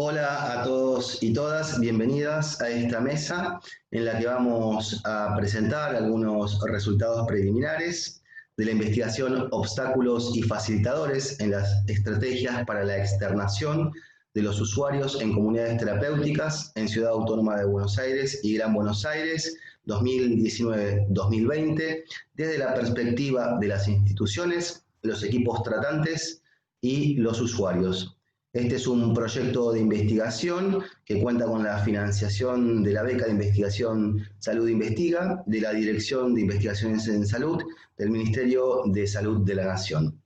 Hola a todos y todas, bienvenidas a esta mesa en la que vamos a presentar algunos resultados preliminares de la investigación Obstáculos y facilitadores en las estrategias para la externación de los usuarios en comunidades terapéuticas en Ciudad Autónoma de Buenos Aires y Gran Buenos Aires 2019-2020, desde la perspectiva de las instituciones, los equipos tratantes y los usuarios. Este es un proyecto de investigación que cuenta con la financiación de la Beca de Investigación Salud Investiga, de la Dirección de Investigaciones en Salud, del Ministerio de Salud de la Nación.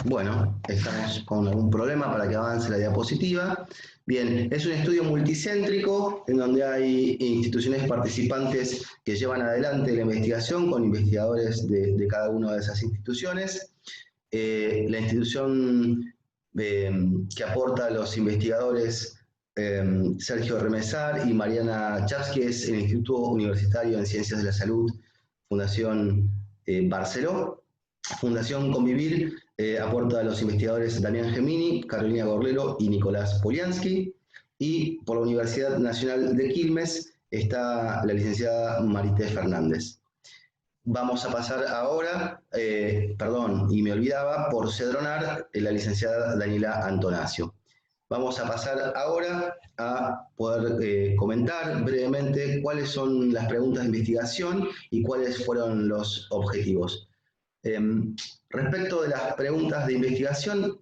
Bueno, estamos con algún problema para que avance la diapositiva. Bien, es un estudio multicéntrico en donde hay instituciones participantes que llevan adelante la investigación con investigadores de cada una de esas instituciones. La institución que aporta a los investigadores Sergio Remesar y Mariana Chapsky es el Instituto Universitario en Ciencias de la Salud, Fundación Barceló. Fundación Convivir aporta a los investigadores Damián Gemini, Carolina Gorlero y Nicolás Poliansky. Y por la Universidad Nacional de Quilmes está la licenciada Marité Fernández. Vamos a pasar ahora, y me olvidaba, por Cedronar, la licenciada Daniela Antonaccio. Vamos a pasar ahora a poder comentar brevemente cuáles son las preguntas de investigación y cuáles fueron los objetivos. Respecto de las preguntas de investigación,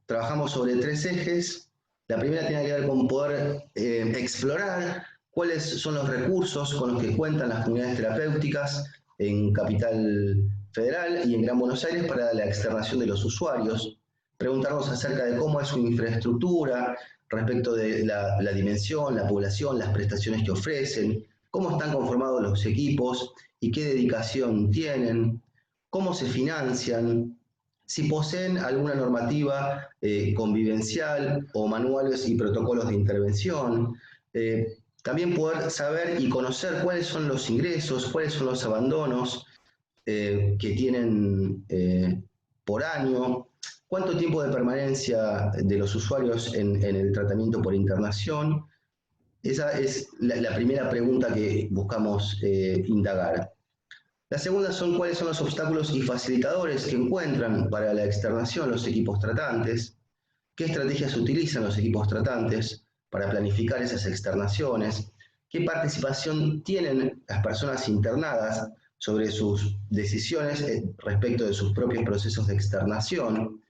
trabajamos sobre tres ejes. La primera tiene que ver con poder explorar cuáles son los recursos con los que cuentan las comunidades terapéuticas en Capital Federal y en Gran Buenos Aires para la externación de los usuarios. Preguntarnos acerca de cómo es su infraestructura respecto de la dimensión, la población, las prestaciones que ofrecen, cómo están conformados los equipos y qué dedicación tienen, cómo se financian, si poseen alguna normativa convivencial o manuales y protocolos de intervención. También poder saber y conocer cuáles son los ingresos, cuáles son los abandonos que tienen por año, cuánto tiempo de permanencia de los usuarios en el tratamiento por internación. Esa es la primera pregunta que buscamos indagar. La segunda son cuáles son los obstáculos y facilitadores que encuentran para la externación los equipos tratantes, qué estrategias utilizan los equipos tratantes para planificar esas externaciones, qué participación tienen las personas internadas sobre sus decisiones respecto de sus propios procesos de externación,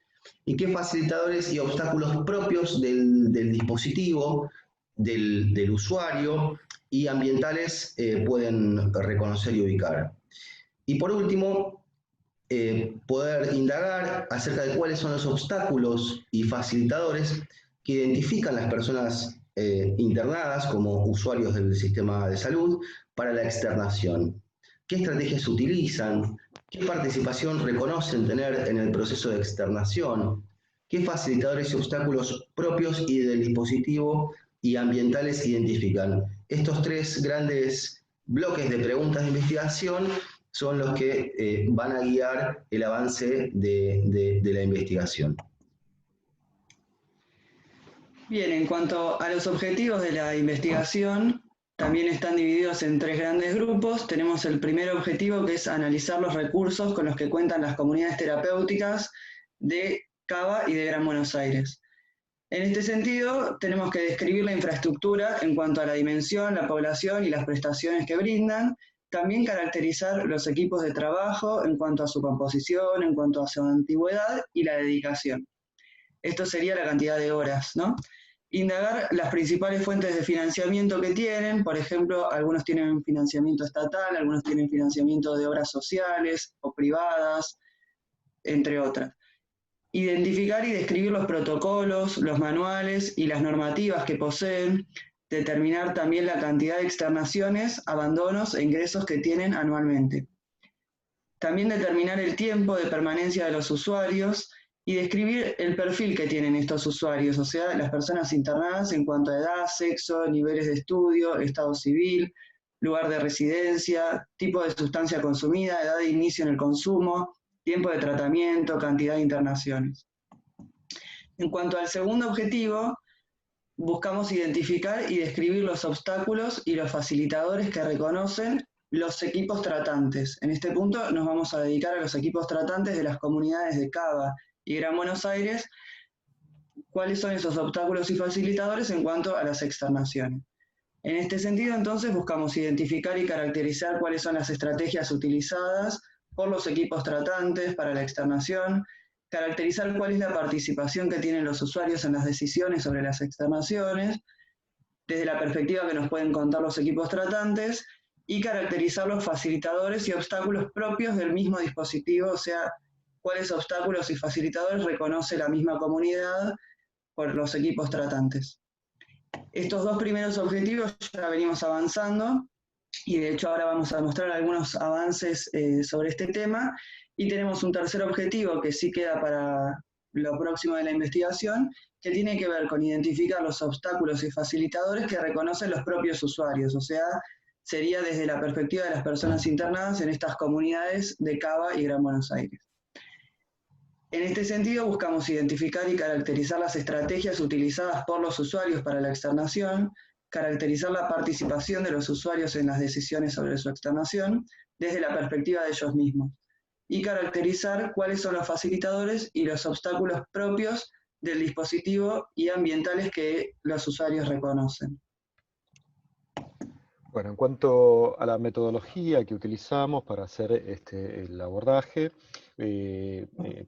y qué facilitadores y obstáculos propios del dispositivo, del usuario y ambientales pueden reconocer y ubicar. Y por último, poder indagar acerca de cuáles son los obstáculos y facilitadores que identifican las personas internadas como usuarios del sistema de salud para la externación. ¿Qué estrategias utilizan? ¿Qué participación reconocen tener en el proceso de externación? ¿Qué facilitadores y obstáculos propios y del dispositivo y ambientales identifican? Estos tres grandes bloques de preguntas de investigación son los que van a guiar el avance de la investigación. Bien, en cuanto a los objetivos de la investigación, también están divididos en tres grandes grupos. Tenemos el primer objetivo, que es analizar los recursos con los que cuentan las comunidades terapéuticas de Cava y de Gran Buenos Aires. En este sentido, tenemos que describir la infraestructura en cuanto a la dimensión, la población y las prestaciones que brindan. También caracterizar los equipos de trabajo en cuanto a su composición, en cuanto a su antigüedad y la dedicación. Esto sería la cantidad de horas, ¿no? Indagar las principales fuentes de financiamiento que tienen. Por ejemplo, algunos tienen financiamiento estatal, algunos tienen financiamiento de obras sociales o privadas, entre otras. Identificar y describir los protocolos, los manuales y las normativas que poseen. Determinar también la cantidad de externaciones, abandonos e ingresos que tienen anualmente. También determinar el tiempo de permanencia de los usuarios y describir el perfil que tienen estos usuarios, o sea, las personas internadas en cuanto a edad, sexo, niveles de estudio, estado civil, lugar de residencia, tipo de sustancia consumida, edad de inicio en el consumo, tiempo de tratamiento, cantidad de internaciones. En cuanto al segundo objetivo, buscamos identificar y describir los obstáculos y los facilitadores que reconocen los equipos tratantes. En este punto nos vamos a dedicar a los equipos tratantes de las comunidades de Cava y Gran Buenos Aires, cuáles son esos obstáculos y facilitadores en cuanto a las externaciones. En este sentido, entonces, buscamos identificar y caracterizar cuáles son las estrategias utilizadas por los equipos tratantes para la externación, caracterizar cuál es la participación que tienen los usuarios en las decisiones sobre las externaciones, desde la perspectiva que nos pueden contar los equipos tratantes, y caracterizar los facilitadores y obstáculos propios del mismo dispositivo, o sea, cuáles obstáculos y facilitadores reconoce la misma comunidad por los equipos tratantes. Estos dos primeros objetivos ya venimos avanzando y de hecho ahora vamos a mostrar algunos avances sobre este tema, y tenemos un tercer objetivo que sí queda para lo próximo de la investigación, que tiene que ver con identificar los obstáculos y facilitadores que reconocen los propios usuarios, o sea, sería desde la perspectiva de las personas internadas en estas comunidades de Cava y Gran Buenos Aires. En este sentido, buscamos identificar y caracterizar las estrategias utilizadas por los usuarios para la externación, caracterizar la participación de los usuarios en las decisiones sobre su externación desde la perspectiva de ellos mismos, y caracterizar cuáles son los facilitadores y los obstáculos propios del dispositivo y ambientales que los usuarios reconocen. Bueno, en cuanto a la metodología que utilizamos para hacer el abordaje,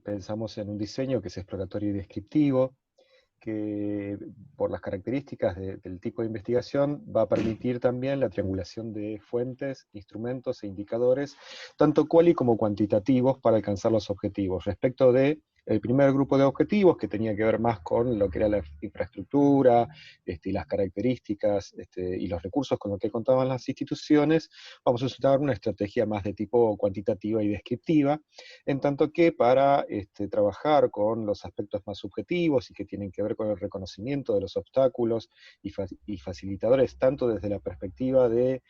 pensamos en un diseño que es exploratorio y descriptivo, que por las características del tipo de investigación va a permitir también la triangulación de fuentes, instrumentos e indicadores, tanto cuali como cuantitativos, para alcanzar los objetivos. Respecto de el primer grupo de objetivos, que tenía que ver más con lo que era la infraestructura y las características y los recursos con los que contaban las instituciones, vamos a usar una estrategia más de tipo cuantitativa y descriptiva, en tanto que para trabajar con los aspectos más subjetivos y que tienen que ver con el reconocimiento de los obstáculos y facilitadores, tanto desde la perspectiva de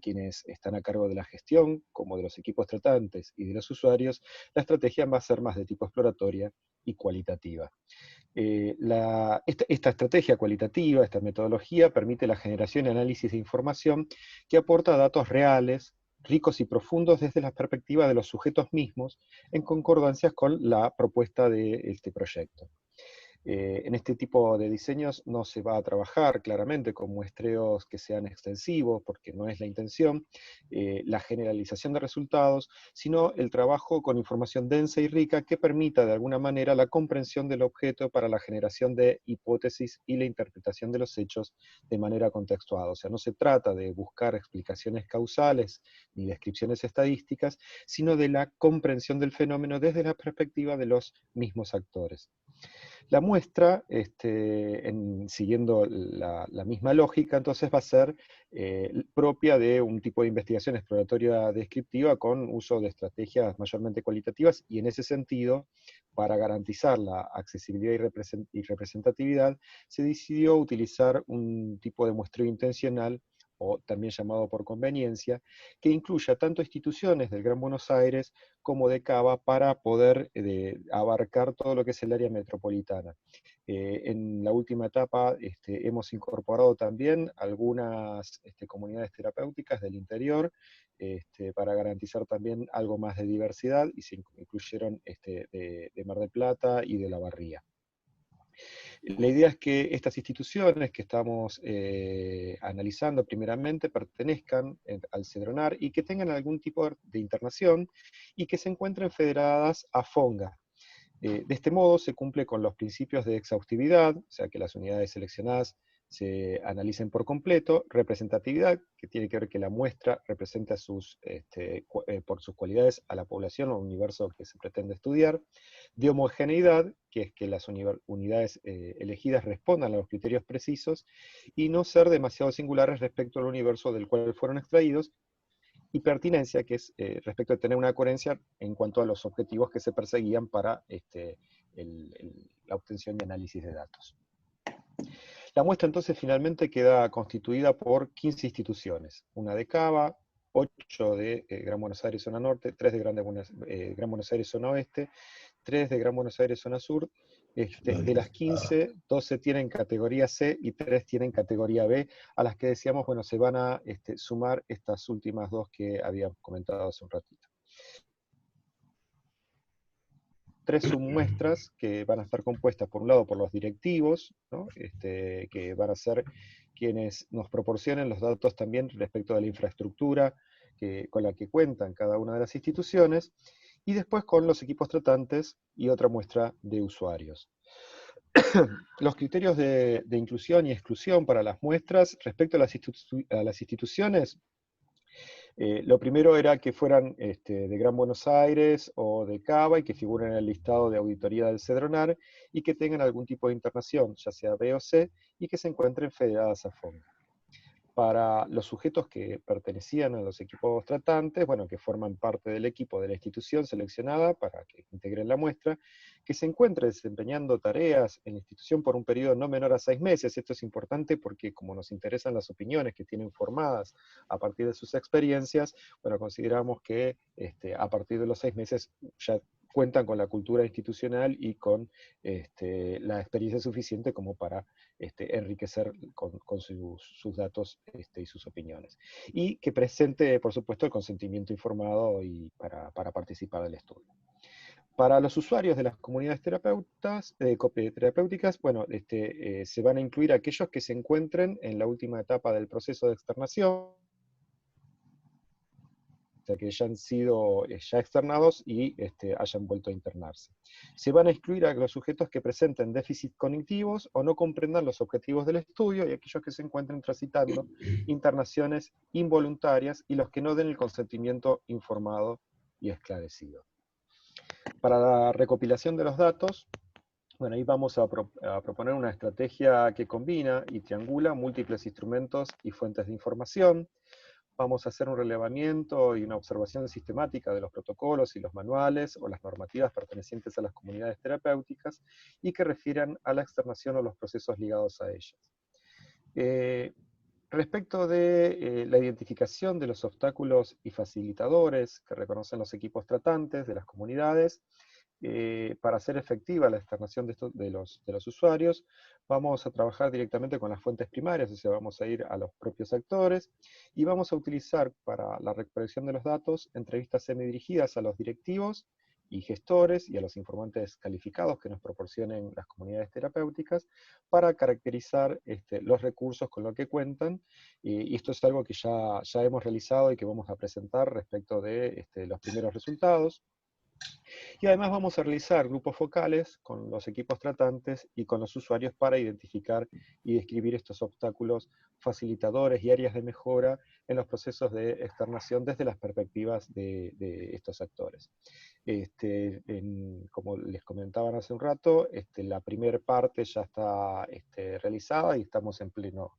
quienes están a cargo de la gestión, como de los equipos tratantes y de los usuarios, la estrategia va a ser más de tipo exploratoria y cualitativa. Esta estrategia cualitativa, esta metodología, permite la generación y análisis de información que aporta datos reales, ricos y profundos desde la perspectiva de los sujetos mismos, en concordancia con la propuesta de este proyecto. En este tipo de diseños no se va a trabajar claramente con muestreos que sean extensivos, porque no es la intención, la generalización de resultados, sino el trabajo con información densa y rica que permita de alguna manera la comprensión del objeto para la generación de hipótesis y la interpretación de los hechos de manera contextuada. O sea, no se trata de buscar explicaciones causales ni descripciones estadísticas, sino de la comprensión del fenómeno desde la perspectiva de los mismos actores. La muestra, siguiendo la misma lógica, entonces va a ser propia de un tipo de investigación exploratoria descriptiva con uso de estrategias mayormente cualitativas, y en ese sentido, para garantizar la accesibilidad y representatividad, se decidió utilizar un tipo de muestreo intencional, o también llamado por conveniencia, que incluya tanto instituciones del Gran Buenos Aires como de Cava, para poder abarcar todo lo que es el área metropolitana. En la última etapa hemos incorporado también algunas comunidades terapéuticas del interior, para garantizar también algo más de diversidad, y se incluyeron de Mar del Plata y de La Barría. La idea es que estas instituciones que estamos analizando primeramente pertenezcan al CEDRONAR y que tengan algún tipo de internación y que se encuentren federadas a FONGA. De este modo se cumple con los principios de exhaustividad, o sea que las unidades seleccionadas se analicen por completo; representatividad, que tiene que ver que la muestra representa por sus cualidades a la población o universo que se pretende estudiar; de homogeneidad, que es que las unidades elegidas respondan a los criterios precisos y no ser demasiado singulares respecto al universo del cual fueron extraídos; y pertinencia, que es respecto a tener una coherencia en cuanto a los objetivos que se perseguían para la obtención y análisis de datos. La muestra entonces finalmente queda constituida por 15 instituciones, una de Cava, 8 de Gran Buenos Aires zona norte, 3 de Gran Buenos Aires zona oeste, 3 de Gran Buenos Aires zona sur. De las 15, 12 tienen categoría C y 3 tienen categoría B, a las que decíamos, bueno, se van a sumar estas últimas dos que habíamos comentado hace un ratito. 3 submuestras que van a estar compuestas, por un lado, por los directivos, ¿no? Que van a ser quienes nos proporcionen los datos también respecto de la infraestructura con la que cuentan cada una de las instituciones, y después con los equipos tratantes y otra muestra de usuarios. Los criterios de inclusión y exclusión para las muestras respecto a las instituciones, lo primero era que fueran de Gran Buenos Aires o de Cava y que figuren en el listado de auditoría del Cedronar y que tengan algún tipo de internación, ya sea B o C, y que se encuentren federadas a FONCA. Para los sujetos que pertenecían a los equipos tratantes, bueno, que forman parte del equipo de la institución seleccionada para que integren la muestra, que se encuentre desempeñando tareas en la institución por un periodo no menor a 6 meses. Esto es importante porque como nos interesan las opiniones que tienen formadas a partir de sus experiencias, bueno, consideramos que a partir de los 6 meses ya cuentan con la cultura institucional y con la experiencia suficiente como para enriquecer con sus datos y sus opiniones. Y que presente, por supuesto, el consentimiento informado y para participar del estudio. Para los usuarios de las comunidades terapéuticas, bueno, se van a incluir aquellos que se encuentren en la última etapa del proceso de externación, o sea, que ya han sido ya externados y hayan vuelto a internarse. Se van a excluir a los sujetos que presenten déficits cognitivos o no comprendan los objetivos del estudio y aquellos que se encuentren transitando internaciones involuntarias y los que no den el consentimiento informado y esclarecido. Para la recopilación de los datos, bueno, ahí vamos a proponer una estrategia que combina y triangula múltiples instrumentos y fuentes de información. Vamos a hacer un relevamiento y una observación sistemática de los protocolos y los manuales o las normativas pertenecientes a las comunidades terapéuticas y que refieran a la externación o los procesos ligados a ellas. Respecto de la identificación de los obstáculos y facilitadores que reconocen los equipos tratantes de las comunidades, para hacer efectiva la externación de los usuarios, vamos a trabajar directamente con las fuentes primarias, o sea, vamos a ir a los propios actores, y vamos a utilizar para la recolección de los datos entrevistas semidirigidas a los directivos y gestores y a los informantes calificados que nos proporcionen las comunidades terapéuticas para caracterizar los recursos con los que cuentan, y esto es algo que ya hemos realizado y que vamos a presentar respecto de los primeros resultados. Y además vamos a realizar grupos focales con los equipos tratantes y con los usuarios para identificar y describir estos obstáculos facilitadores y áreas de mejora en los procesos de externación desde las perspectivas de estos actores. Como les comentaban hace un rato, la primera parte ya está realizada y estamos en pleno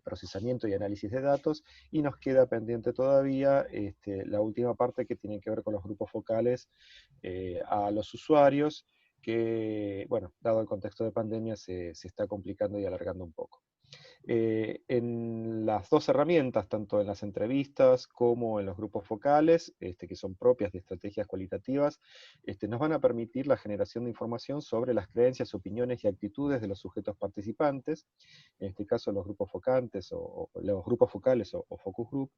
procesamiento y análisis de datos, y nos queda pendiente todavía la última parte que tiene que ver con los grupos focales a los usuarios, que, bueno, dado el contexto de pandemia, se está complicando y alargando un poco. En las dos herramientas, tanto en las entrevistas como en los grupos focales, que son propias de estrategias cualitativas, nos van a permitir la generación de información sobre las creencias, opiniones y actitudes de los sujetos participantes. En este caso, los grupos focales o focus group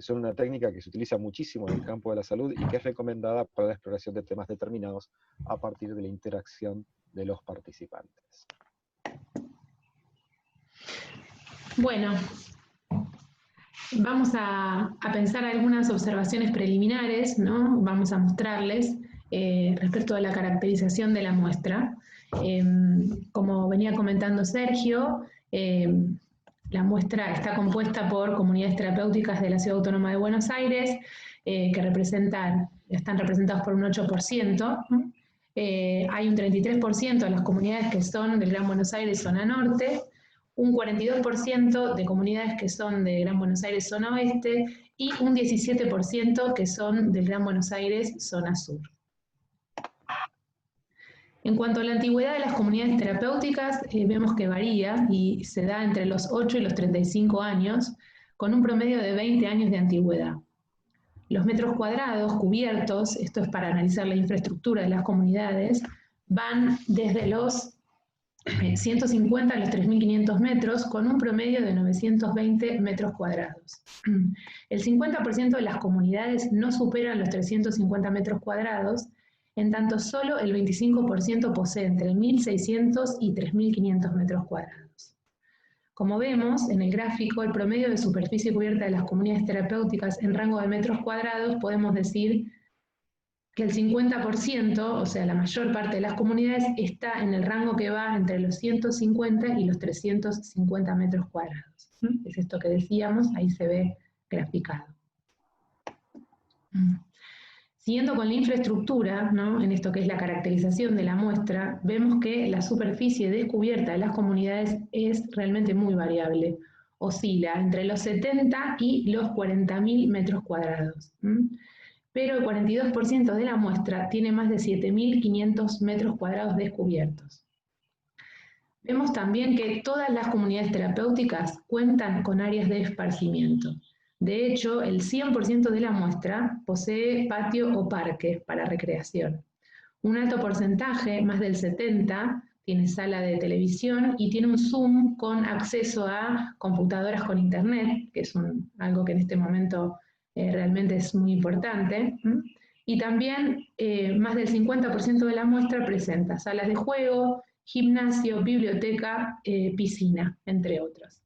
son una técnica que se utiliza muchísimo en el campo de la salud y que es recomendada para la exploración de temas determinados a partir de la interacción de los participantes. Bueno, vamos a pensar algunas observaciones preliminares, ¿no? Vamos a mostrarles respecto a la caracterización de la muestra. Como venía comentando Sergio, la muestra está compuesta por comunidades terapéuticas de la Ciudad Autónoma de Buenos Aires, que están representadas por un 8%. Hay un 33% de las comunidades que son del Gran Buenos Aires, zona norte, un 42% de comunidades que son de Gran Buenos Aires, zona oeste, y un 17% que son del Gran Buenos Aires, zona sur. En cuanto a la antigüedad de las comunidades terapéuticas, vemos que varía y se da entre los 8 y los 35 años, con un promedio de 20 años de antigüedad. Los metros cuadrados cubiertos, esto es para analizar la infraestructura de las comunidades, van desde los 150 a los 3.500 metros, con un promedio de 920 metros cuadrados. El 50% de las comunidades no superan los 350 metros cuadrados, en tanto solo el 25% posee entre 1.600 y 3.500 metros cuadrados. Como vemos en el gráfico, el promedio de superficie cubierta de las comunidades terapéuticas en rango de metros cuadrados, podemos decir que el 50%, o sea, la mayor parte de las comunidades, está en el rango que va entre los 150 y los 350 metros cuadrados. Es esto que decíamos, ahí se ve graficado. Siguiendo con la infraestructura, ¿no?, en esto que es la caracterización de la muestra, vemos que la superficie descubierta de las comunidades es realmente muy variable. Oscila entre los 70 y los 40.000 metros cuadrados. Pero el 42% de la muestra tiene más de 7.500 metros cuadrados descubiertos. Vemos también que todas las comunidades terapéuticas cuentan con áreas de esparcimiento. De hecho, el 100% de la muestra posee patio o parque para recreación. Un alto porcentaje, más del 70%, tiene sala de televisión y tiene un Zoom con acceso a computadoras con internet, que es algo que en este momento realmente es muy importante. Y también más del 50% de la muestra presenta salas de juego, gimnasio, biblioteca, piscina, entre otros.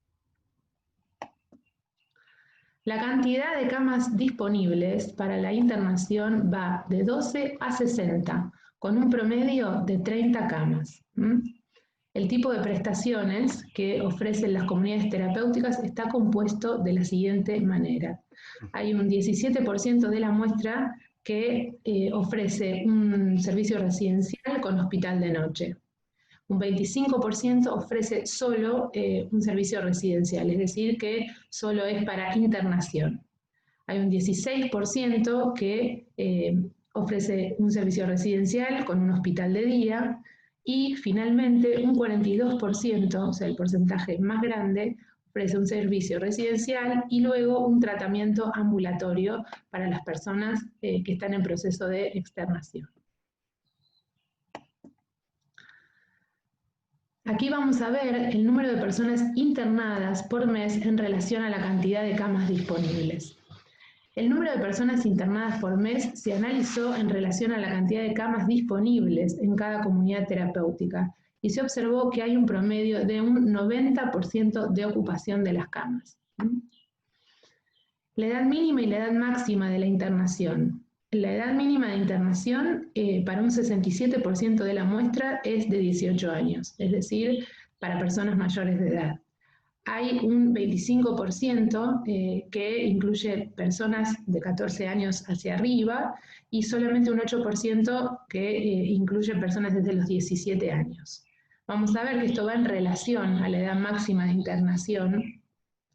La cantidad de camas disponibles para la internación va de 12 a 60, con un promedio de 30 camas. El tipo de prestaciones que ofrecen las comunidades terapéuticas está compuesto de la siguiente manera. Hay un 17% de la muestra que ofrece un servicio residencial con hospital de noche. Un 25% ofrece solo un servicio residencial, es decir, que solo es para internación. Hay un 16% que ofrece un servicio residencial con un hospital de día, y finalmente un 42%, o sea, el porcentaje más grande, ofrece un servicio residencial y luego un tratamiento ambulatorio para las personas que están en proceso de externación. Aquí vamos a ver el número de personas internadas por mes en relación a la cantidad de camas disponibles. El número de personas internadas por mes se analizó en relación a la cantidad de camas disponibles en cada comunidad terapéutica y se observó que hay un promedio de un 90% de ocupación de las camas. La edad mínima y la edad máxima de la internación. La edad mínima de internación para un 67% de la muestra es de 18 años, es decir, para personas mayores de edad. Hay un 25% que incluye personas de 14 años hacia arriba y solamente un 8% que incluye personas desde los 17 años. Vamos a ver que esto va en relación a la edad máxima de internación.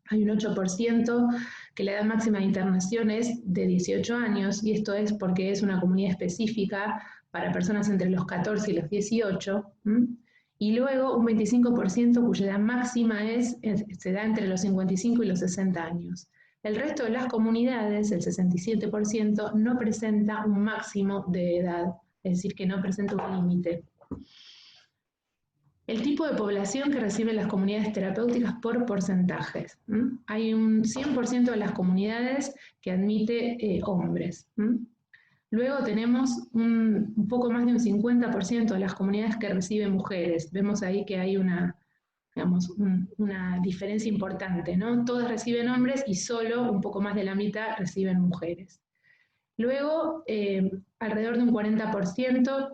Hay un 8% que la edad máxima de internación es de 18 años, y esto es porque es una comunidad específica para personas entre los 14 y los 18, y luego un 25% cuya edad máxima se da entre los 55 y los 60 años. El resto de las comunidades, el 67%, no presenta un máximo de edad, es decir, que no presenta un límite. El tipo de población que reciben las comunidades terapéuticas por porcentajes. Hay un 100% de las comunidades que admite hombres. Luego tenemos un poco más de un 50% de las comunidades que reciben mujeres. Vemos ahí que hay una diferencia importante, ¿no? Todas reciben hombres y solo un poco más de la mitad reciben mujeres. Luego, alrededor de un 40%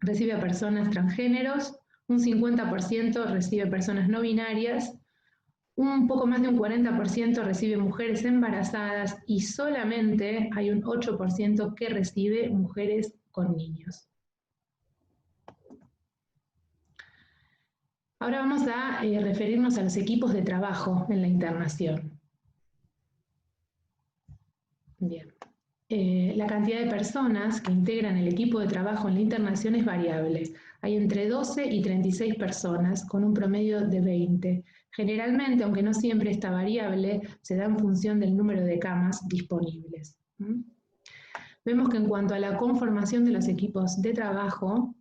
recibe a personas transgéneros, un 50% recibe personas no binarias, un poco más de un 40% recibe mujeres embarazadas y solamente hay un 8% que recibe mujeres con niños. Ahora vamos a referirnos a los equipos de trabajo en la internación. Bien. La cantidad de personas que integran el equipo de trabajo en la internación es variable. Hay entre 12 y 36 personas, con un promedio de 20. Generalmente, aunque no siempre esta variable, se da en función del número de camas disponibles. Vemos que en cuanto a la conformación de los equipos de trabajo,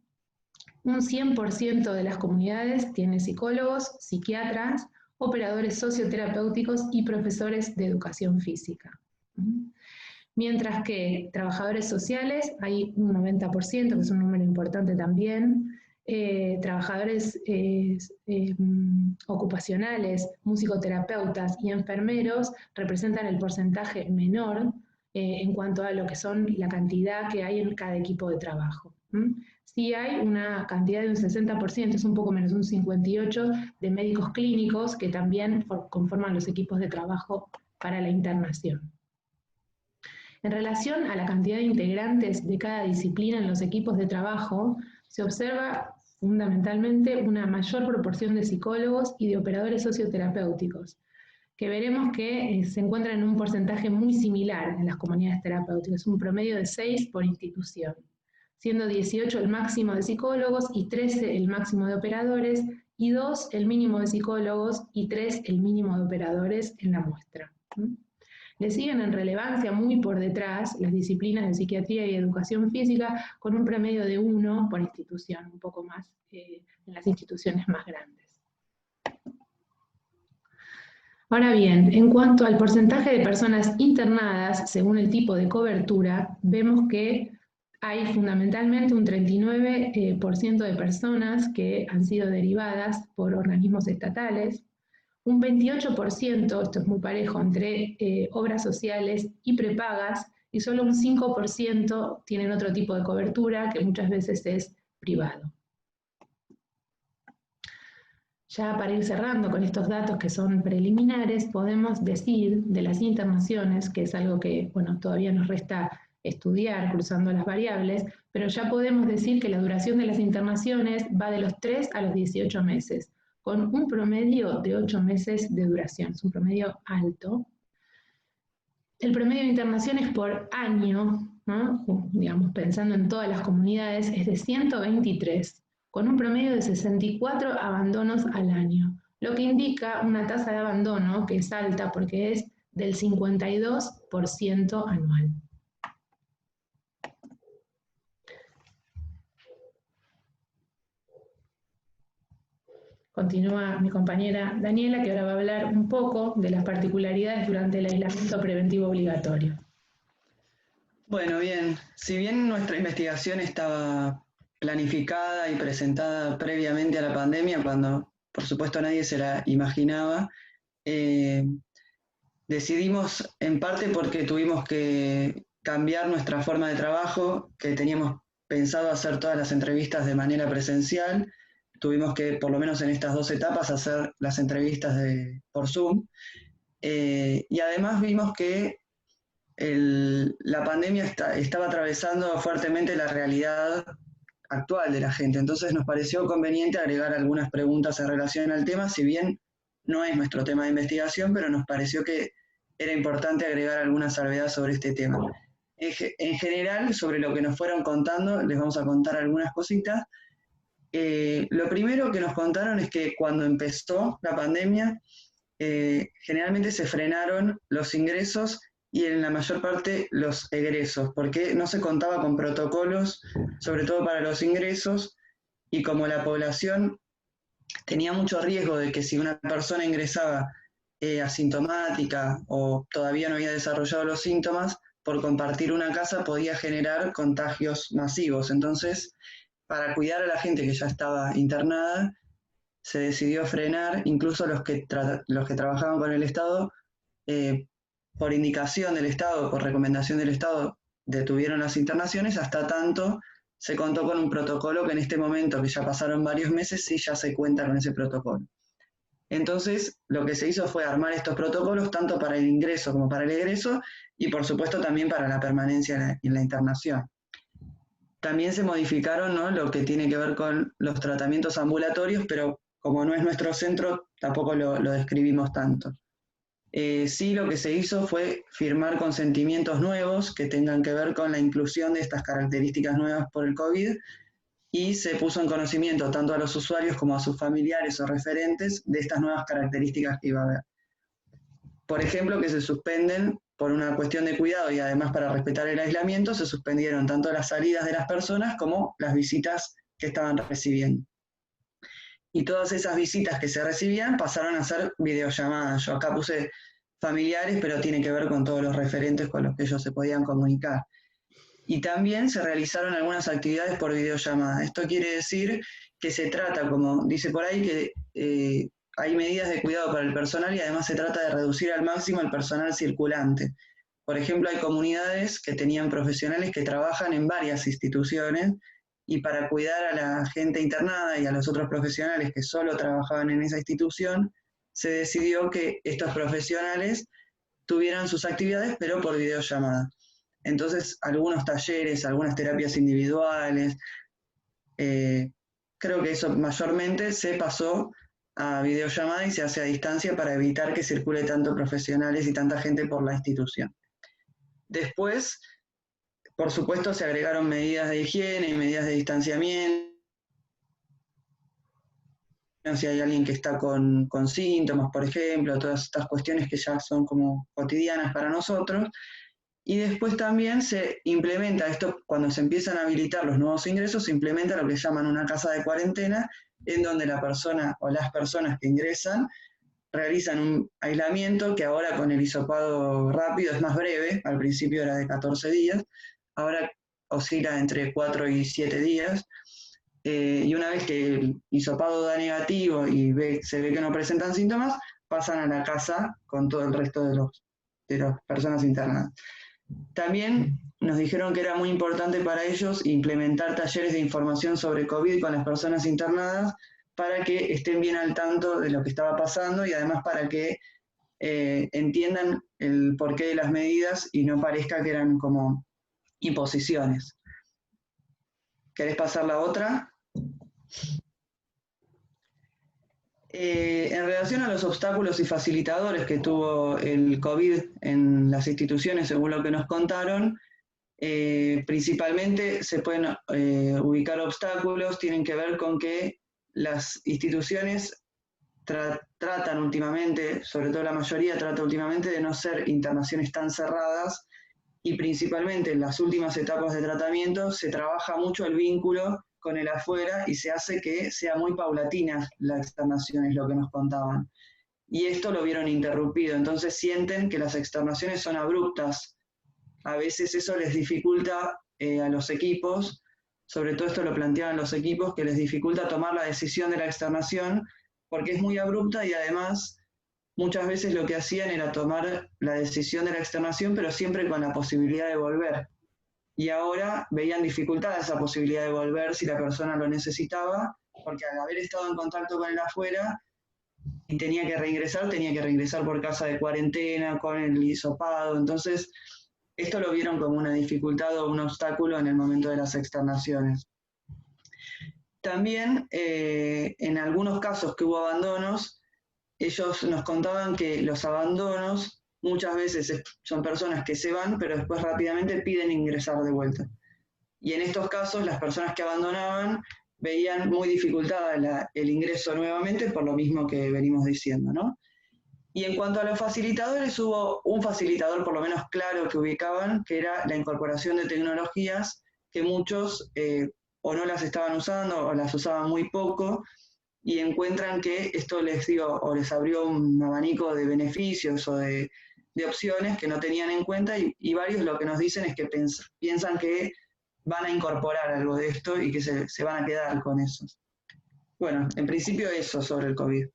un 100% de las comunidades tiene psicólogos, psiquiatras, operadores socioterapéuticos y profesores de educación física. Mientras que trabajadores sociales hay un 90%, que es un número importante también, trabajadores ocupacionales, musicoterapeutas y enfermeros representan el porcentaje menor en cuanto a lo que son la cantidad que hay en cada equipo de trabajo. Sí hay una cantidad de un 60%, es un poco menos, un 58% de médicos clínicos que también conforman los equipos de trabajo para la internación. En relación a la cantidad de integrantes de cada disciplina en los equipos de trabajo, se observa fundamentalmente una mayor proporción de psicólogos y de operadores socioterapéuticos, que veremos que se encuentran en un porcentaje muy similar en las comunidades terapéuticas, un promedio de 6 por institución, siendo 18 el máximo de psicólogos y 13 el máximo de operadores, y 2 el mínimo de psicólogos y 3 el mínimo de operadores en la muestra. Le siguen en relevancia muy por detrás las disciplinas de psiquiatría y educación física con un promedio de 1 por institución, un poco más en las instituciones más grandes. Ahora bien, en cuanto al porcentaje de personas internadas según el tipo de cobertura, vemos que hay fundamentalmente un 39% de personas que han sido derivadas por organismos estatales, un 28%, esto es muy parejo, entre obras sociales y prepagas, y solo un 5% tienen otro tipo de cobertura, que muchas veces es privado. Ya para ir cerrando con estos datos que son preliminares, podemos decir de las internaciones, que es algo que todavía nos resta estudiar cruzando las variables, pero ya podemos decir que la duración de las internaciones va de los 3 a los 18 meses, con un promedio de 8 meses de duración, es un promedio alto. El promedio de internaciones por año, ¿no? Digamos, pensando en todas las comunidades, es de 123, con un promedio de 64 abandonos al año, lo que indica una tasa de abandono que es alta porque es del 52% anual. Continúa mi compañera Daniela, que ahora va a hablar un poco de las particularidades durante el aislamiento preventivo obligatorio. Bueno, bien, si bien nuestra investigación estaba planificada y presentada previamente a la pandemia, cuando por supuesto nadie se la imaginaba, decidimos en parte porque tuvimos que cambiar nuestra forma de trabajo, que teníamos pensado hacer todas las entrevistas de manera presencial. Tuvimos que, por lo menos en estas 2 etapas, hacer las entrevistas por Zoom. Y además vimos que la pandemia estaba atravesando fuertemente la realidad actual de la gente. Entonces nos pareció conveniente agregar algunas preguntas en relación al tema, si bien no es nuestro tema de investigación, pero nos pareció que era importante agregar alguna salvedad sobre este tema. En general, sobre lo que nos fueron contando, les vamos a contar algunas cositas. Lo primero que nos contaron es que cuando empezó la pandemia, generalmente se frenaron los ingresos y en la mayor parte los egresos, porque no se contaba con protocolos, sobre todo para los ingresos, y como la población tenía mucho riesgo de que si una persona ingresaba asintomática o todavía no había desarrollado los síntomas, por compartir una casa podía generar contagios masivos. Entonces, para cuidar a la gente que ya estaba internada, se decidió frenar, incluso los que trabajaban con el Estado, por indicación del Estado, por recomendación del Estado, detuvieron las internaciones, hasta tanto se contó con un protocolo que en este momento, que ya pasaron varios meses, sí ya se cuenta con ese protocolo. Entonces, lo que se hizo fue armar estos protocolos tanto para el ingreso como para el egreso, y por supuesto también para la permanencia en la internación. También se modificaron, ¿no?, lo que tiene que ver con los tratamientos ambulatorios, pero como no es nuestro centro, tampoco lo describimos tanto. Sí, lo que se hizo fue firmar consentimientos nuevos que tengan que ver con la inclusión de estas características nuevas por el COVID, y se puso en conocimiento tanto a los usuarios como a sus familiares o referentes de estas nuevas características que iba a haber. Por ejemplo, que se suspenden por una cuestión de cuidado y además para respetar el aislamiento, se suspendieron tanto las salidas de las personas como las visitas que estaban recibiendo. Y todas esas visitas que se recibían pasaron a ser videollamadas. Yo acá puse familiares, pero tiene que ver con todos los referentes con los que ellos se podían comunicar. Y también se realizaron algunas actividades por videollamada. Esto quiere decir que se trata, como dice por ahí, que hay medidas de cuidado para el personal y además se trata de reducir al máximo el personal circulante. Por ejemplo, hay comunidades que tenían profesionales que trabajan en varias instituciones y para cuidar a la gente internada y a los otros profesionales que solo trabajaban en esa institución, se decidió que estos profesionales tuvieran sus actividades, pero por videollamada. Entonces, algunos talleres, algunas terapias individuales, creo que eso mayormente se pasó a videollamada y se hace a distancia para evitar que circule tanto profesionales y tanta gente por la institución. Después, por supuesto, se agregaron medidas de higiene y medidas de distanciamiento. Si hay alguien que está con síntomas, por ejemplo, todas estas cuestiones que ya son como cotidianas para nosotros. Y después también se implementa esto, cuando se empiezan a habilitar los nuevos ingresos, se implementa lo que llaman una casa de cuarentena, en donde la persona o las personas que ingresan realizan un aislamiento que ahora con el hisopado rápido es más breve, al principio era de 14 días, ahora oscila entre 4 y 7 días, y una vez que el hisopado da negativo y se ve que no presentan síntomas, pasan a la casa con todo el resto de las personas internadas. También nos dijeron que era muy importante para ellos implementar talleres de información sobre COVID con las personas internadas para que estén bien al tanto de lo que estaba pasando y además para que entiendan el porqué de las medidas y no parezca que eran como imposiciones. ¿Querés pasar la otra? En relación a los obstáculos y facilitadores que tuvo el COVID en las instituciones, según lo que nos contaron, principalmente se pueden ubicar obstáculos, tienen que ver con que las instituciones tratan últimamente, sobre todo la mayoría, trata últimamente de no ser internaciones tan cerradas y principalmente en las últimas etapas de tratamiento se trabaja mucho el vínculo con el afuera y se hace que sea muy paulatina la externación, es lo que nos contaban. Y esto lo vieron interrumpido, entonces sienten que las externaciones son abruptas. A veces eso les dificulta a los equipos, sobre todo esto lo planteaban los equipos, que les dificulta tomar la decisión de la externación porque es muy abrupta y además muchas veces lo que hacían era tomar la decisión de la externación, pero siempre con la posibilidad de volver. Y ahora veían dificultad esa posibilidad de volver si la persona lo necesitaba, porque al haber estado en contacto con el afuera y tenía que reingresar por casa de cuarentena, con el hisopado. Entonces, esto lo vieron como una dificultad o un obstáculo en el momento de las externaciones. También, en algunos casos que hubo abandonos, ellos nos contaban que los abandonos muchas veces son personas que se van, pero después rápidamente piden ingresar de vuelta. Y en estos casos, las personas que abandonaban veían muy dificultada el ingreso nuevamente, por lo mismo que venimos diciendo, ¿no? Y en cuanto a los facilitadores, hubo un facilitador por lo menos claro que ubicaban, que era la incorporación de tecnologías que muchos o no las estaban usando o las usaban muy poco, y encuentran que esto les dio o les abrió un abanico de beneficios o de opciones que no tenían en cuenta, y varios lo que nos dicen es que piensan que van a incorporar algo de esto y que se van a quedar con eso. Bueno, en principio eso sobre el COVID.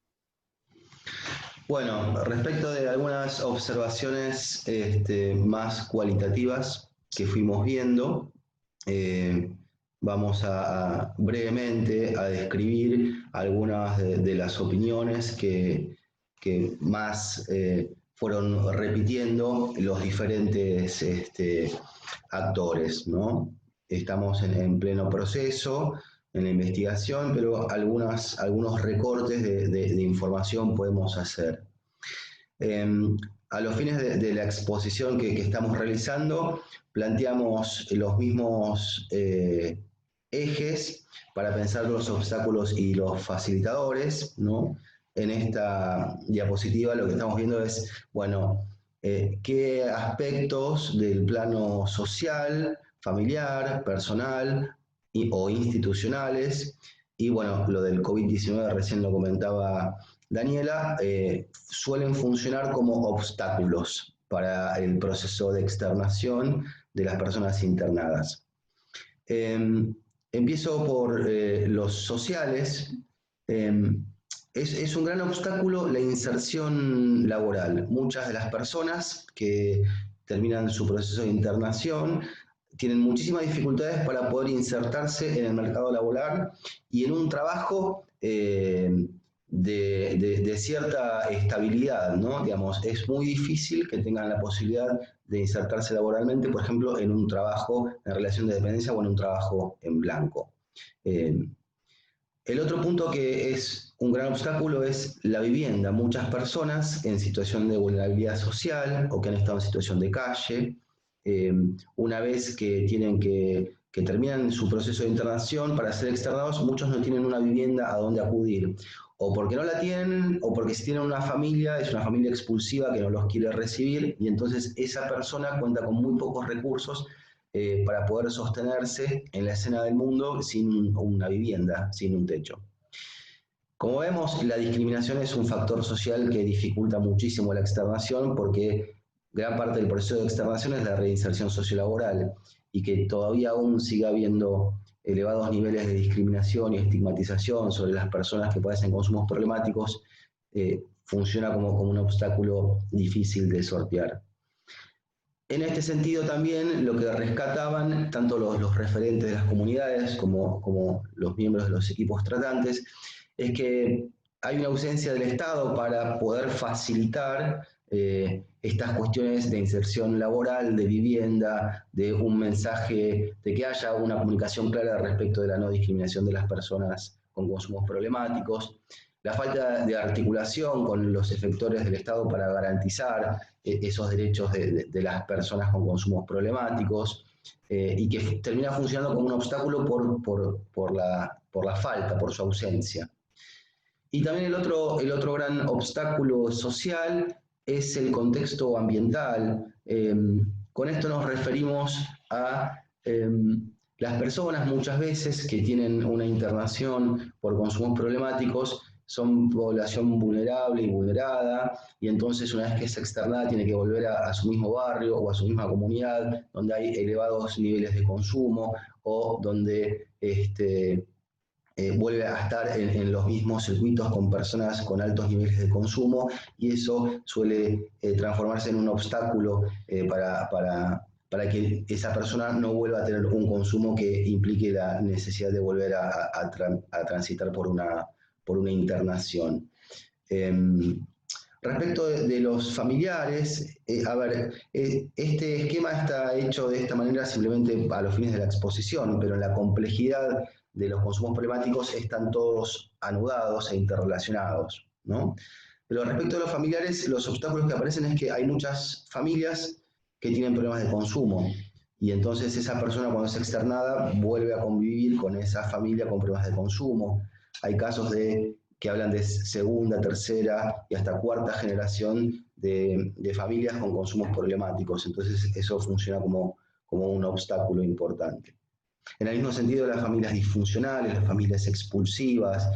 Bueno, respecto de algunas observaciones más cualitativas que fuimos viendo, vamos a brevemente a describir algunas de las opiniones que más fueron repitiendo los diferentes actores, ¿no? Estamos en pleno proceso, en la investigación, pero algunos recortes de información podemos hacer. A los fines de la exposición que estamos realizando, planteamos los mismos ejes para pensar los obstáculos y los facilitadores, ¿no? En esta diapositiva lo que estamos viendo es, bueno, qué aspectos del plano social, familiar, personal o institucionales, y bueno, lo del COVID-19 recién lo comentaba Daniela, suelen funcionar como obstáculos para el proceso de externación de las personas internadas. Empiezo por los sociales. Es un gran obstáculo la inserción laboral. Muchas de las personas que terminan su proceso de internación tienen muchísimas dificultades para poder insertarse en el mercado laboral y en un trabajo de cierta estabilidad, ¿no? Digamos, es muy difícil que tengan la posibilidad de insertarse laboralmente, por ejemplo, en un trabajo en relación de dependencia o en un trabajo en blanco. El otro punto que es un gran obstáculo es la vivienda. Muchas personas en situación de vulnerabilidad social o que han estado en situación de calle, una vez que terminan su proceso de internación para ser externados, muchos no tienen una vivienda a donde acudir, o porque no la tienen, o porque si tienen una familia, es una familia expulsiva que no los quiere recibir, y entonces esa persona cuenta con muy pocos recursos para poder sostenerse en la escena del mundo sin una vivienda, sin un techo. Como vemos, la discriminación es un factor social que dificulta muchísimo la externación, porque gran parte del proceso de externación es la reinserción sociolaboral, y que todavía aún siga habiendo elevados niveles de discriminación y estigmatización sobre las personas que padecen consumos problemáticos, funciona como un obstáculo difícil de sortear. En este sentido también lo que rescataban tanto los referentes de las comunidades como los miembros de los equipos tratantes es que hay una ausencia del Estado para poder facilitar estas cuestiones de inserción laboral, de vivienda, de un mensaje, de que haya una comunicación clara respecto de la no discriminación de las personas con consumos problemáticos, la falta de articulación con los efectores del Estado para garantizar esos derechos de las personas con consumos problemáticos, y que termina funcionando como un obstáculo por la falta, por su ausencia. Y también el otro gran obstáculo social es el contexto ambiental. Con esto nos referimos a las personas muchas veces que tienen una internación por consumos problemáticos, son población vulnerable y vulnerada, y entonces una vez que es externada tiene que volver a su mismo barrio o a su misma comunidad, donde hay elevados niveles de consumo o donde vuelve a estar en los mismos circuitos con personas con altos niveles de consumo, y eso suele transformarse en un obstáculo para que esa persona no vuelva a tener un consumo que implique la necesidad de volver a transitar por una internación. Respecto de los familiares, este esquema está hecho de esta manera simplemente a los fines de la exposición, pero en la complejidad de los consumos problemáticos están todos anudados e interrelacionados, ¿no? Pero respecto a los familiares, los obstáculos que aparecen es que hay muchas familias que tienen problemas de consumo, y entonces esa persona cuando es externada vuelve a convivir con esa familia con problemas de consumo. Hay casos que hablan de segunda, tercera y hasta cuarta generación de familias con consumos problemáticos, entonces eso funciona como un obstáculo importante. En el mismo sentido, las familias disfuncionales, las familias expulsivas,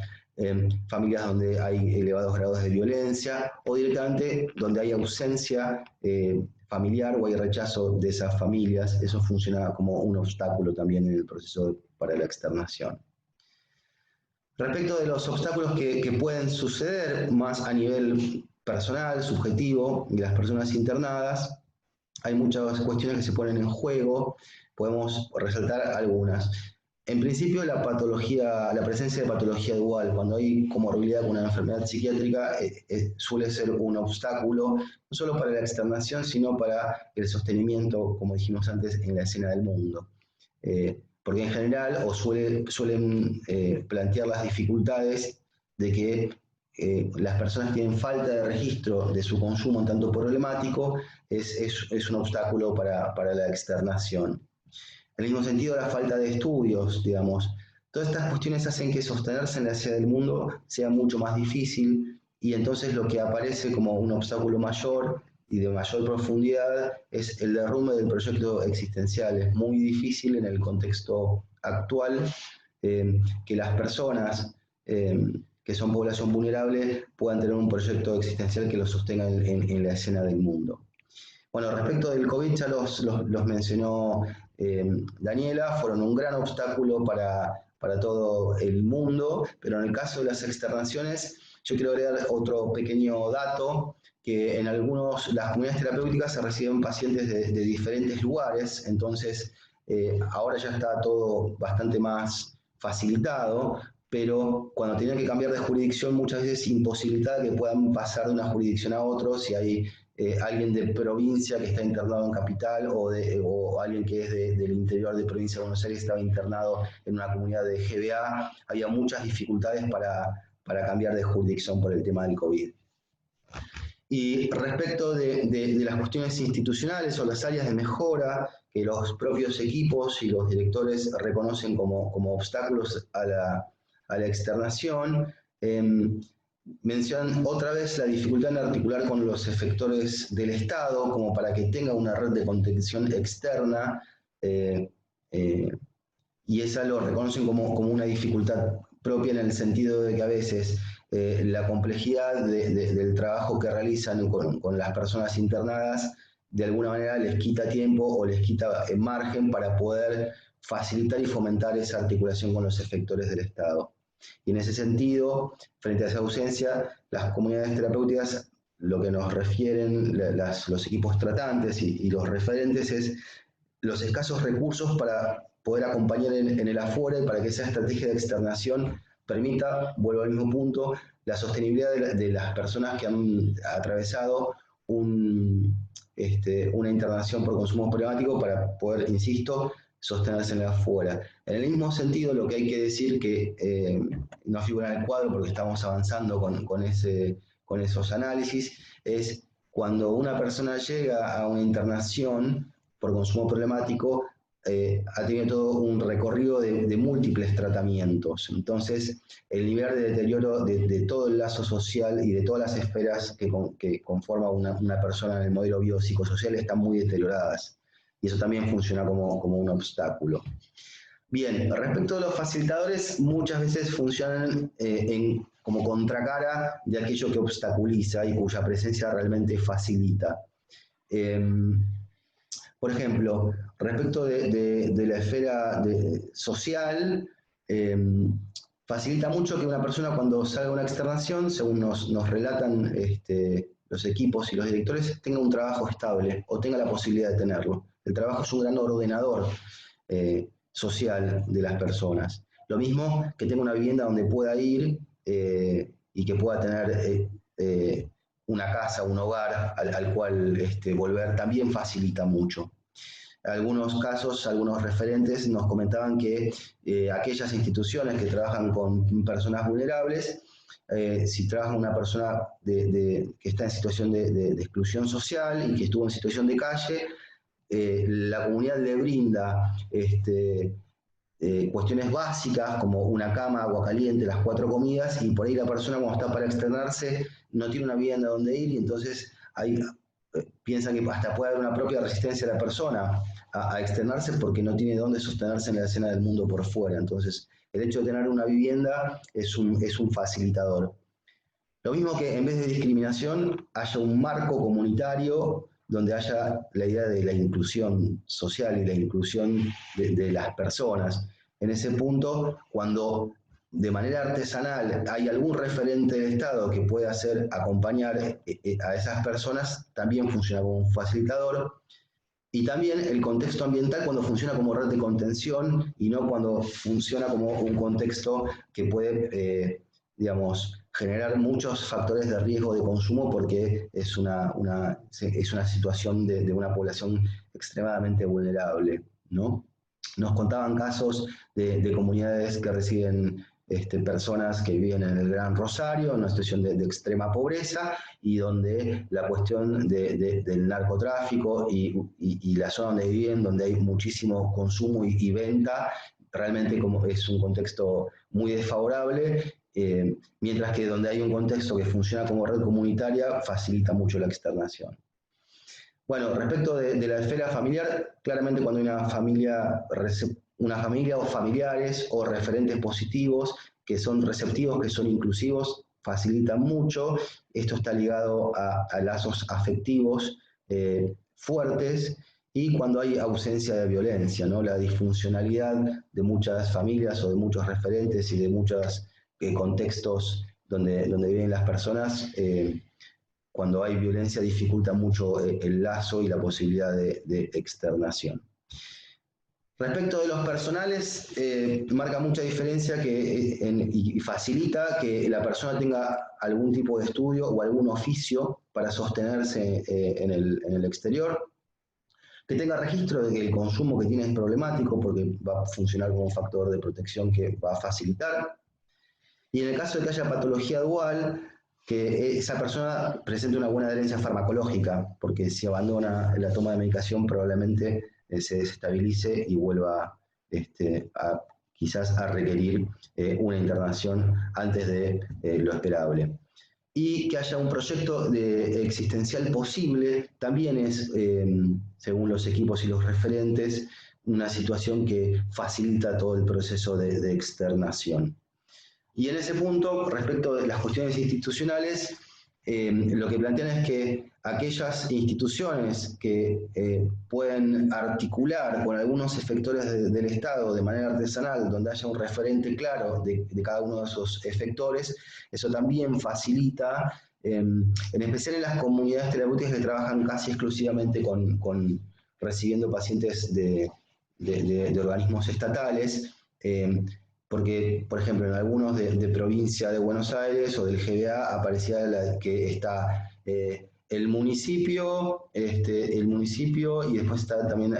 familias donde hay elevados grados de violencia, o directamente donde hay ausencia familiar o hay rechazo de esas familias, eso funciona como un obstáculo también en el proceso para la externación. Respecto de los obstáculos que pueden suceder más a nivel personal, subjetivo, de las personas internadas, hay muchas cuestiones que se ponen en juego, podemos resaltar algunas. En principio, la presencia de patología dual, cuando hay comorbilidad con una enfermedad psiquiátrica, suele ser un obstáculo, no solo para la externación, sino para el sostenimiento, como dijimos antes, en la escena del mundo. Porque en general suelen plantear las dificultades de que las personas tienen falta de registro de su consumo en tanto problemático, es un obstáculo para la externación. En el mismo sentido, la falta de estudios, digamos. Todas estas cuestiones hacen que sostenerse en la ciudad del mundo sea mucho más difícil, y entonces lo que aparece como un obstáculo mayor y de mayor profundidad es el derrumbe del proyecto existencial. Es muy difícil en el contexto actual que las personas que son población vulnerable puedan tener un proyecto existencial que los sostenga en la escena del mundo. Bueno, respecto del COVID ya los mencionó Daniela, fueron un gran obstáculo para todo el mundo, pero en el caso de las externaciones, yo quiero agregar otro pequeño dato, que en las comunidades terapéuticas se reciben pacientes de diferentes lugares, entonces ahora ya está todo bastante más facilitado, pero cuando tienen que cambiar de jurisdicción muchas veces imposibilita que puedan pasar de una jurisdicción a otra si hay alguien de provincia que está internado en capital o alguien que es del interior de provincia de Buenos Aires estaba internado en una comunidad de GBA. Había muchas dificultades para cambiar de jurisdicción por el tema del COVID. Y respecto de las cuestiones institucionales o las áreas de mejora que los propios equipos y los directores reconocen como obstáculos a la externación, mencionan otra vez la dificultad en articular con los efectores del Estado como para que tenga una red de contención externa, y esa lo reconocen como una dificultad propia en el sentido de que a veces la complejidad del trabajo que realizan con las personas internadas de alguna manera les quita tiempo o les quita margen para poder facilitar y fomentar esa articulación con los efectores del Estado. Y en ese sentido, frente a esa ausencia, las comunidades terapéuticas, lo que nos refieren los equipos tratantes y los referentes es los escasos recursos para poder acompañar en el afuera y para que esa estrategia de externación permita, vuelvo al mismo punto, la sostenibilidad de las personas que han atravesado una internación por consumo problemático para poder, insisto, sostenerse en el afuera. En el mismo sentido, lo que hay que decir que no figura en el cuadro porque estamos avanzando con esos análisis, es cuando una persona llega a una internación por consumo problemático, ha tenido todo un recorrido de múltiples tratamientos. Entonces, el nivel de deterioro de todo el lazo social y de todas las esferas que conforma una persona en el modelo biopsicosocial están muy deterioradas. Y eso también funciona como un obstáculo. Bien, respecto a los facilitadores, muchas veces funcionan como contracara de aquello que obstaculiza y cuya presencia realmente facilita. Por ejemplo, respecto de la esfera social, facilita mucho que una persona cuando salga a una externación, según nos relatan los equipos y los directores, tenga un trabajo estable o tenga la posibilidad de tenerlo. El trabajo es un gran ordenador social de las personas. Lo mismo que tenga una vivienda donde pueda ir y que pueda tener una casa, un hogar al cual volver, también facilita mucho. En algunos casos, algunos referentes nos comentaban que aquellas instituciones que trabajan con personas vulnerables, si trabaja una persona que está en situación de exclusión social y que estuvo en situación de calle, la comunidad le brinda cuestiones básicas como una cama, agua caliente, las 4 comidas, y por ahí la persona cuando está para externarse no tiene una vivienda donde ir y entonces ahí piensan que hasta puede haber una propia resistencia de la persona a externarse porque no tiene dónde sostenerse en la escena del mundo por fuera. Entonces, el hecho de tener una vivienda es un facilitador. Lo mismo que en vez de discriminación haya un marco comunitario donde haya la idea de la inclusión social y la inclusión de las personas. En ese punto, cuando de manera artesanal hay algún referente del Estado que pueda acompañar a esas personas, también funciona como un facilitador. Y también el contexto ambiental cuando funciona como red de contención y no cuando funciona como un contexto que puede, generar muchos factores de riesgo de consumo porque es una situación de una población extremadamente vulnerable, ¿no? Nos contaban casos de comunidades que reciben personas que viven en el Gran Rosario, en una situación de extrema pobreza, y donde la cuestión del narcotráfico y la zona donde viven, donde hay muchísimo consumo y venta, realmente como es un contexto muy desfavorable, mientras que donde hay un contexto que funciona como red comunitaria, facilita mucho la externación. Bueno, respecto de la esfera familiar, claramente cuando hay una familia o familiares o referentes positivos que son receptivos, que son inclusivos, facilitan mucho. Esto está ligado a lazos afectivos fuertes, y cuando hay ausencia de violencia, ¿no? La disfuncionalidad de muchas familias o de muchos referentes y de muchos contextos donde viven las personas, cuando hay violencia dificulta mucho el lazo y la posibilidad de externación. Respecto de los personales, marca mucha diferencia y facilita que la persona tenga algún tipo de estudio o algún oficio para sostenerse en el exterior, que tenga registro de que el consumo que tiene es problemático, porque va a funcionar como un factor de protección que va a facilitar. Y en el caso de que haya patología dual, que esa persona presente una buena adherencia farmacológica, porque si abandona la toma de medicación probablemente se desestabilice y vuelva quizás a requerir una internación antes de lo esperable. Y que haya un proyecto existencial posible también es, según los equipos y los referentes, una situación que facilita todo el proceso de externación. Y en ese punto, respecto de las cuestiones institucionales, lo que plantean es que aquellas instituciones que pueden articular con algunos efectores del Estado de manera artesanal, donde haya un referente claro de cada uno de esos efectores, eso también facilita, en especial en las comunidades terapéuticas que trabajan casi exclusivamente recibiendo pacientes de organismos estatales, porque, por ejemplo, en algunos de provincia de Buenos Aires o del GBA aparecía que está el municipio y después está también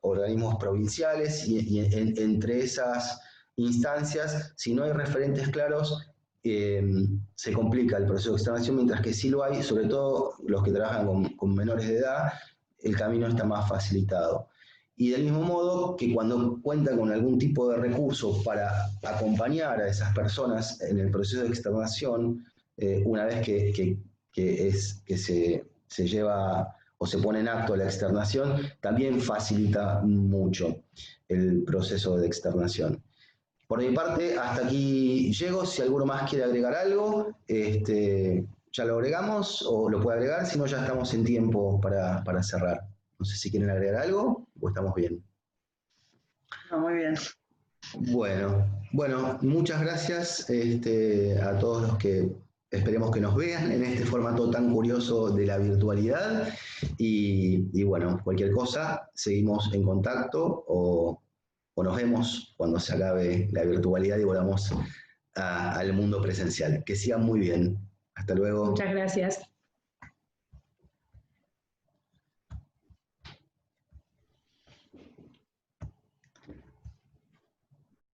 organismos provinciales, y entre esas instancias, si no hay referentes claros, se complica el proceso de externación, mientras que sí lo hay, sobre todo los que trabajan con menores de edad, el camino está más facilitado. Y del mismo modo que cuando cuentan con algún tipo de recurso para acompañar a esas personas en el proceso de externación, una vez que se lleva o se pone en acto la externación, también facilita mucho el proceso de externación. Por mi parte, hasta aquí llego. Si alguno más quiere agregar algo, ya lo agregamos o lo puede agregar, si no ya estamos en tiempo para cerrar. No sé si quieren agregar algo o estamos bien. No, muy bien. Bueno, muchas gracias a todos los que esperemos que nos vean en este formato tan curioso de la virtualidad. Y bueno, cualquier cosa, seguimos en contacto o nos vemos cuando se acabe la virtualidad y volvamos al mundo presencial. Que sigan muy bien. Hasta luego. Muchas gracias.